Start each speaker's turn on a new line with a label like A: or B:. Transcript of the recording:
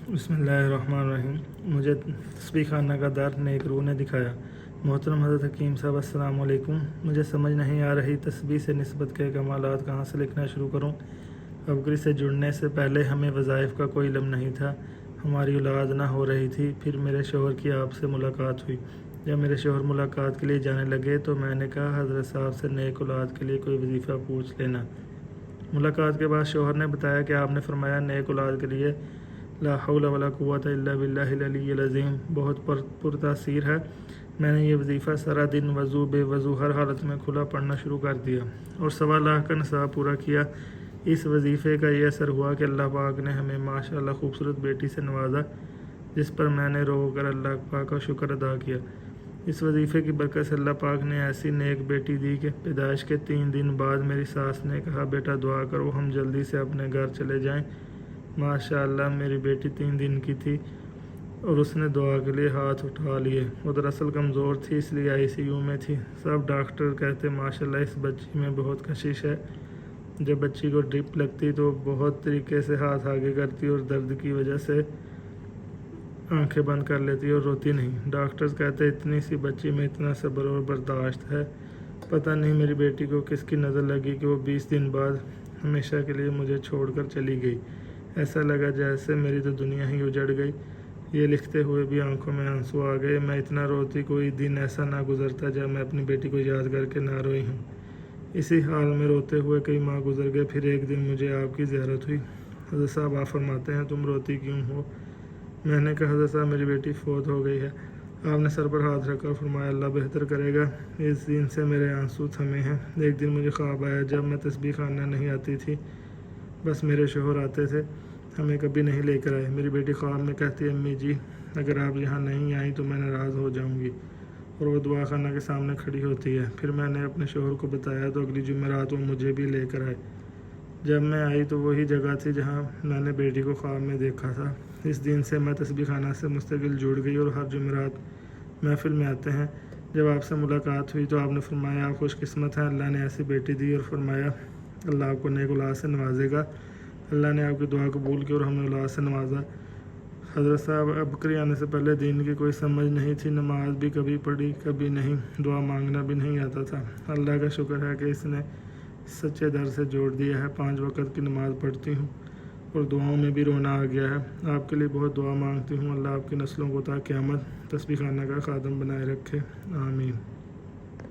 A: بسم اللہ الرحمن الرحیم۔ مجھے تسبیح خانہ کا در نیک روح نے دکھایا۔ محترم حضرت حکیم صاحب السلام علیکم۔ مجھے سمجھ نہیں آ رہی تسبیح سے نسبت کے کمالات کہاں سے لکھنا شروع کروں۔ ابکری سے جڑنے سے پہلے ہمیں وظائف کا کوئی علم نہیں تھا، ہماری اولاد نہ ہو رہی تھی۔ پھر میرے شوہر کی آپ سے ملاقات ہوئی۔ جب میرے شوہر ملاقات کے لیے جانے لگے تو میں نے کہا حضرت صاحب سے نیک اولاد کے لیے کوئی وظیفہ پوچھ لینا۔ ملاقات کے بعد شوہر نے بتایا کہ آپ نے فرمایا نیک اولاد کے لیے لا حول ولا قوت الا باللہ العلی العظیم بہت پرتاثیر ہے۔ میں نے یہ وظیفہ سارا دن وضو بے وضو ہر حالت میں کھلا پڑھنا شروع کر دیا اور 1.25 لاکھ کا نصاب پورا کیا۔ اس وظیفے کا یہ اثر ہوا کہ اللہ پاک نے ہمیں ماشاءاللہ خوبصورت بیٹی سے نوازا، جس پر میں نے رو کر اللہ پاک کا شکر ادا کیا۔ اس وظیفے کی برکت سے اللہ پاک نے ایسی نیک بیٹی دی کہ پیدائش کے 3 دن بعد میری ساس نے کہا بیٹا دعا کرو ہم جلدی سے اپنے گھر چلے جائیں۔ ماشاءاللہ میری بیٹی 3 دن کی تھی اور اس نے دعا کے لیے ہاتھ اٹھا لیے۔ وہ دراصل کمزور تھی، اس لیے ICU میں تھی۔ سب ڈاکٹر کہتے ماشاءاللہ اس بچی میں بہت کشش ہے۔ جب بچی کو ڈرپ لگتی تو بہت طریقے سے ہاتھ آگے کرتی اور درد کی وجہ سے آنکھیں بند کر لیتی اور روتی نہیں۔ ڈاکٹرز کہتے اتنی سی بچی میں اتنا صبر اور برداشت ہے۔ پتہ نہیں میری بیٹی کو کس کی نظر لگی کہ وہ 20 دن بعد ہمیشہ کے لیے مجھے چھوڑ کر چلی گئی۔ ایسا لگا جیسے میری تو دنیا ہی اجڑ گئی۔ یہ لکھتے ہوئے بھی آنکھوں میں آنسو آ گئے۔ میں اتنا روتی کوئی دن ایسا نہ گزرتا جب میں اپنی بیٹی کو یاد کر کے نہ روئی ہوں۔ اسی حال میں روتے ہوئے کئی ماہ گزر گئے۔ پھر ایک دن مجھے آپ کی زیارت ہوئی۔ حضرت صاحب آپ فرماتے ہیں تم روتی کیوں ہو؟ میں نے کہا حضرت صاحب میری بیٹی فوت ہو گئی ہے۔ آپ نے سر پر ہاتھ رکھا اور فرمایا اللہ بہتر کرے گا۔ اس دن سے میرے آنسو تھمے ہیں۔ ایک دن مجھے خواب آیا جب میں تسبیح خانہ نہیں آتی تھی، بس میرے شوہر آتے تھے، ہمیں کبھی نہیں لے کر آئے۔ میری بیٹی خواب میں کہتی ہے امی جی اگر آپ یہاں نہیں آئیں تو میں ناراض ہو جاؤں گی، اور وہ دعا خانہ کے سامنے کھڑی ہوتی ہے۔ پھر میں نے اپنے شوہر کو بتایا تو اگلی جمعرات وہ مجھے بھی لے کر آئے۔ جب میں آئی تو وہی جگہ تھی جہاں میں نے بیٹی کو خواب میں دیکھا تھا۔ اس دن سے میں تسبیح خانہ سے مستقل جڑ گئی اور ہر جمعرات محفل میں آتے ہیں۔ جب آپ سے ملاقات ہوئی تو آپ نے فرمایا آپ خوش قسمت ہیں، اللہ نے ایسی بیٹی دی، اور فرمایا اللہ آپ کو نیک اولاد سے نوازے گا۔ اللہ نے آپ کی دعا قبول کی اور ہمیں اولاد سے نوازا۔ حضرت صاحب ابکری آنے سے پہلے دین کی کوئی سمجھ نہیں تھی، نماز بھی کبھی پڑھی کبھی نہیں، دعا مانگنا بھی نہیں آتا تھا۔ اللہ کا شکر ہے کہ اس نے سچے در سے جوڑ دیا ہے۔ 5 وقت کی نماز پڑھتی ہوں اور دعاؤں میں بھی رونا آ گیا ہے۔ آپ کے لیے بہت دعا مانگتی ہوں، اللہ آپ کی نسلوں کو تا قیامت تسبیح خانہ کا خادم بنائے رکھے، آمین۔